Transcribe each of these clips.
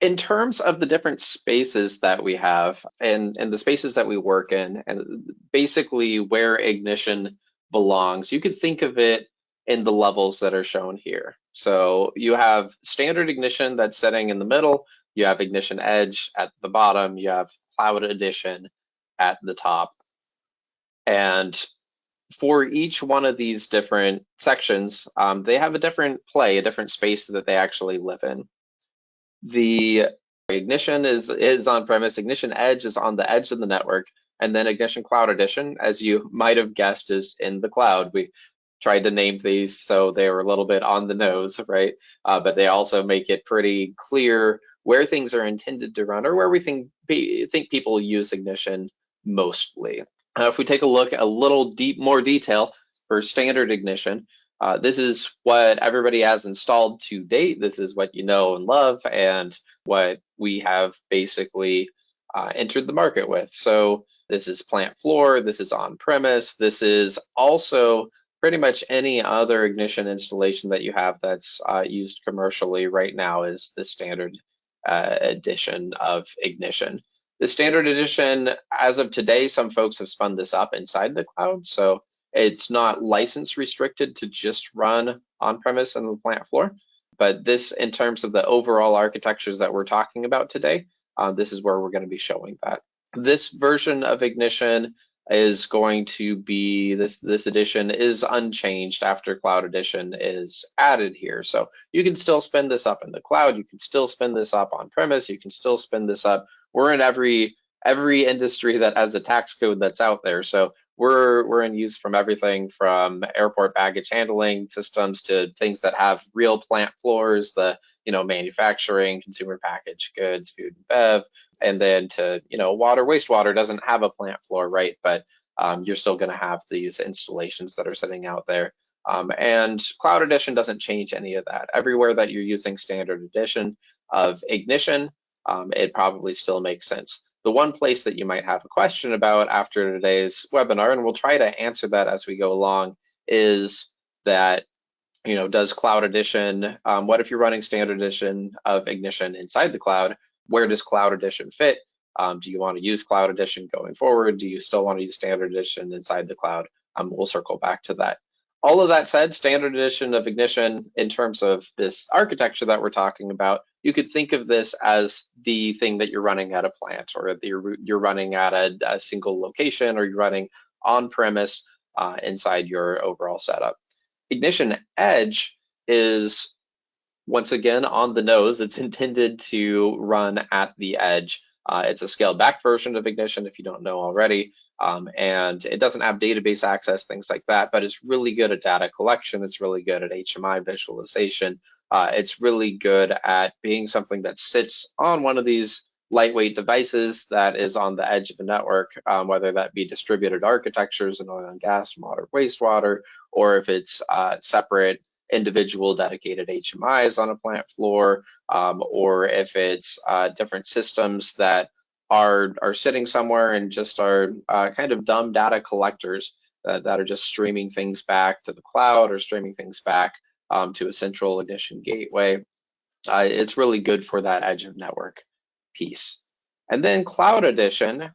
In terms of the different spaces that we have and the spaces that we work in, and basically where ignition belongs, you could think of it in the levels that are shown here. So you have standard ignition that's sitting in the middle, you have ignition edge at the bottom, you have cloud edition at the top. And for each one of these different sections, they have a different play, a different space that they actually live in. The ignition is on premise, ignition edge is on the edge of the network, and then ignition cloud edition, as you might have guessed, is in the cloud. We tried to name these so they were a little bit on the nose, right? But they also make it pretty clear where things are intended to run or where we think people use ignition mostly. If we take a look a little more detail for standard ignition, this is what everybody has installed to date. This is what you know and love and what we have basically entered the market with. So this is plant floor, this is on premise, this is also pretty much any other ignition installation that you have that's used commercially right now is the standard edition of ignition. The standard edition, as of today, some folks have spun this up inside the cloud. So it's not license restricted to just run on premise and the plant floor. But this, in terms of the overall architectures that we're talking about today, this is where we're going to be showing that. This version of ignition is going to be, this edition is unchanged after cloud edition is added here. So you can still spin this up in the cloud, you can still spin this up on premise, you can still spin this up. We're in every industry that has a tax code that's out there. So we're in use from everything from airport baggage handling systems to things that have real plant floors, the manufacturing, consumer packaged goods, food and bev, and then to water, wastewater doesn't have a plant floor, right? But you're still going to have these installations that are sitting out there. And Cloud Edition doesn't change any of that. Everywhere that you're using standard edition of ignition, it probably still makes sense. The one place that you might have a question about after today's webinar, and we'll try to answer that as we go along, is that, does Cloud Edition, what if you're running standard edition of ignition inside the cloud? Where does Cloud Edition fit? Do you want to use Cloud Edition going forward? Do you still want to use standard edition inside the cloud? We'll circle back to that. All of that said, standard edition of ignition, in terms of this architecture that we're talking about, you could think of this as the thing that you're running at a plant, or you're running at a single location, or you're running on premise inside your overall setup. Ignition Edge is, once again, on the nose. It's intended to run at the edge. It's a scaled back version of ignition, if you don't know already, and it doesn't have database access, things like that, but it's really good at data collection. It's really good at HMI visualization. It's really good at being something that sits on one of these lightweight devices that is on the edge of the network, whether that be distributed architectures in oil and gas, water, wastewater, or if it's separate individual dedicated HMIs on a plant floor, or if it's different systems that are sitting somewhere and just are kind of dumb data collectors that are just streaming things back to the cloud or streaming things back to a central ignition gateway. It's really good for that edge of network piece. And then Cloud Edition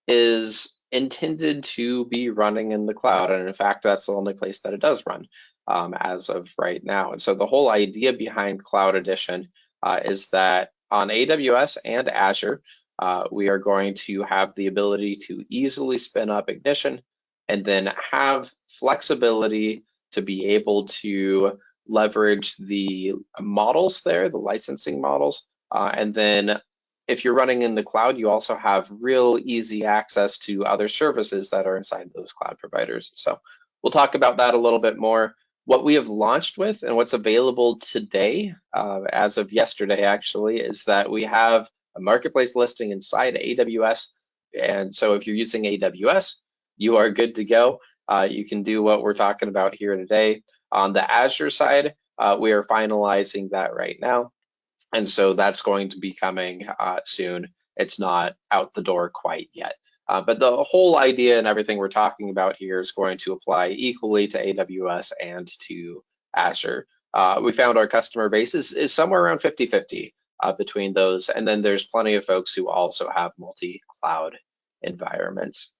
is intended to be running in the cloud. And in fact, that's the only place that it does run as of right now. And so the whole idea behind Cloud Edition is that on AWS and Azure, we are going to have the ability to easily spin up ignition and then have flexibility to be able to leverage the models there, the licensing models. And then if you're running in the cloud, you also have real easy access to other services that are inside those cloud providers. So we'll talk about that a little bit more. What we have launched with and what's available today, as of yesterday actually, is that we have a marketplace listing inside AWS. And so if you're using AWS, you are good to go. You can do what we're talking about here today. On the Azure side, we are finalizing that right now. And so that's going to be coming soon. It's not out the door quite yet. But the whole idea and everything we're talking about here is going to apply equally to AWS and to Azure. We found our customer base is somewhere around 50-50. between those. And then there's plenty of folks who also have multi-cloud environments.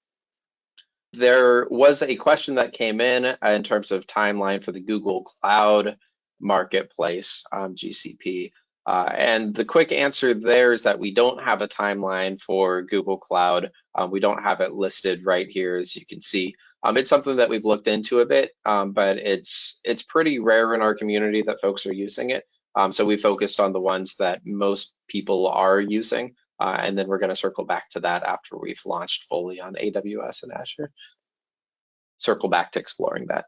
There was a question that came in terms of timeline for the Google Cloud Marketplace, GCP. And the quick answer there is that we don't have a timeline for Google Cloud. We don't have it listed right here, as you can see. It's something that we've looked into a bit, but it's pretty rare in our community that folks are using it. So we focused on the ones that most people are using. And then we're going to circle back to that after we've launched fully on AWS and Azure. Circle back to exploring that.